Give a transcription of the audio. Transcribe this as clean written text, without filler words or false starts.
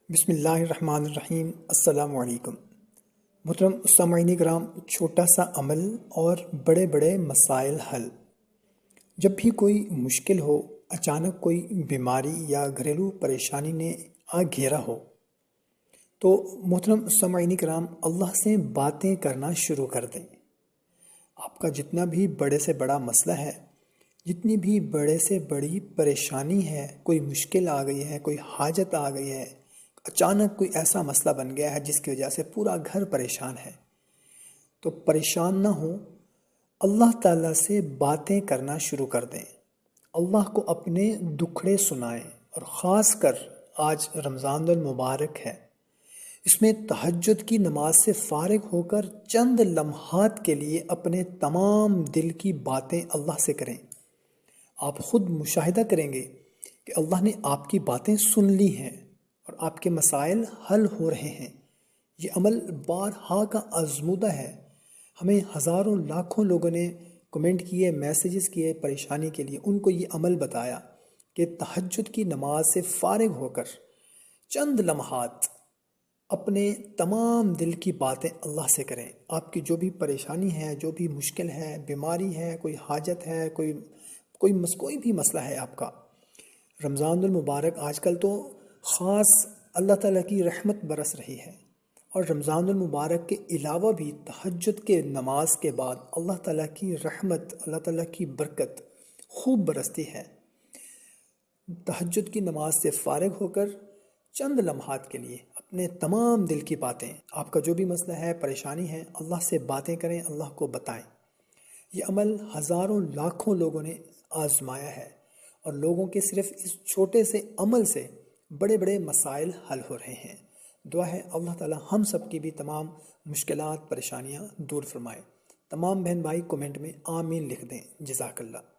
بسم اللہ الرحمن الرحیم۔ السلام علیکم محترم سامعین کرام، چھوٹا سا عمل اور بڑے بڑے مسائل حل۔ جب بھی کوئی مشکل ہو، اچانک کوئی بیماری یا گھریلو پریشانی نے آ گھیرا ہو، تو محترم سامعین کرام اللہ سے باتیں کرنا شروع کر دیں۔ آپ کا جتنا بھی بڑے سے بڑا مسئلہ ہے، جتنی بھی بڑے سے بڑی پریشانی ہے، کوئی مشکل آ گئی ہے، کوئی حاجت آ گئی ہے، اچانک کوئی ایسا مسئلہ بن گیا ہے جس کی وجہ سے پورا گھر پریشان ہے، تو پریشان نہ ہوں، اللہ تعالیٰ سے باتیں کرنا شروع کر دیں، اللہ کو اپنے دکھڑے سنائیں۔ اور خاص کر آج رمضان المبارک ہے، اس میں تہجد کی نماز سے فارغ ہو کر چند لمحات کے لیے اپنے تمام دل کی باتیں اللہ سے کریں۔ آپ خود مشاہدہ کریں گے کہ اللہ نے آپ کی باتیں سن لی ہیں اور آپ کے مسائل حل ہو رہے ہیں۔ یہ عمل بارہا کا آزمودہ ہے۔ ہمیں ہزاروں لاکھوں لوگوں نے کمنٹ کیے، میسیجز کیے پریشانی کے لیے، ان کو یہ عمل بتایا کہ تہجد کی نماز سے فارغ ہو کر چند لمحات اپنے تمام دل کی باتیں اللہ سے کریں۔ آپ کی جو بھی پریشانی ہے، جو بھی مشکل ہے، بیماری ہے، کوئی حاجت ہے، کوئی بھی مسئلہ ہے آپ کا، رمضان المبارک آج کل تو خاص اللہ تعالیٰ کی رحمت برس رہی ہے، اور رمضان المبارک کے علاوہ بھی تہجد کے نماز کے بعد اللہ تعالیٰ کی رحمت، اللہ تعالیٰ کی برکت خوب برستی ہے۔ تہجد کی نماز سے فارغ ہو کر چند لمحات کے لیے اپنے تمام دل کی باتیں، آپ کا جو بھی مسئلہ ہے، پریشانی ہے، اللہ سے باتیں کریں، اللہ کو بتائیں۔ یہ عمل ہزاروں لاکھوں لوگوں نے آزمایا ہے، اور لوگوں کے صرف اس چھوٹے سے عمل سے بڑے بڑے مسائل حل ہو رہے ہیں۔ دعا ہے اللہ تعالی ہم سب کی بھی تمام مشکلات، پریشانیاں دور فرمائے۔ تمام بہن بھائی کومنٹ میں آمین لکھ دیں۔ جزاک اللہ۔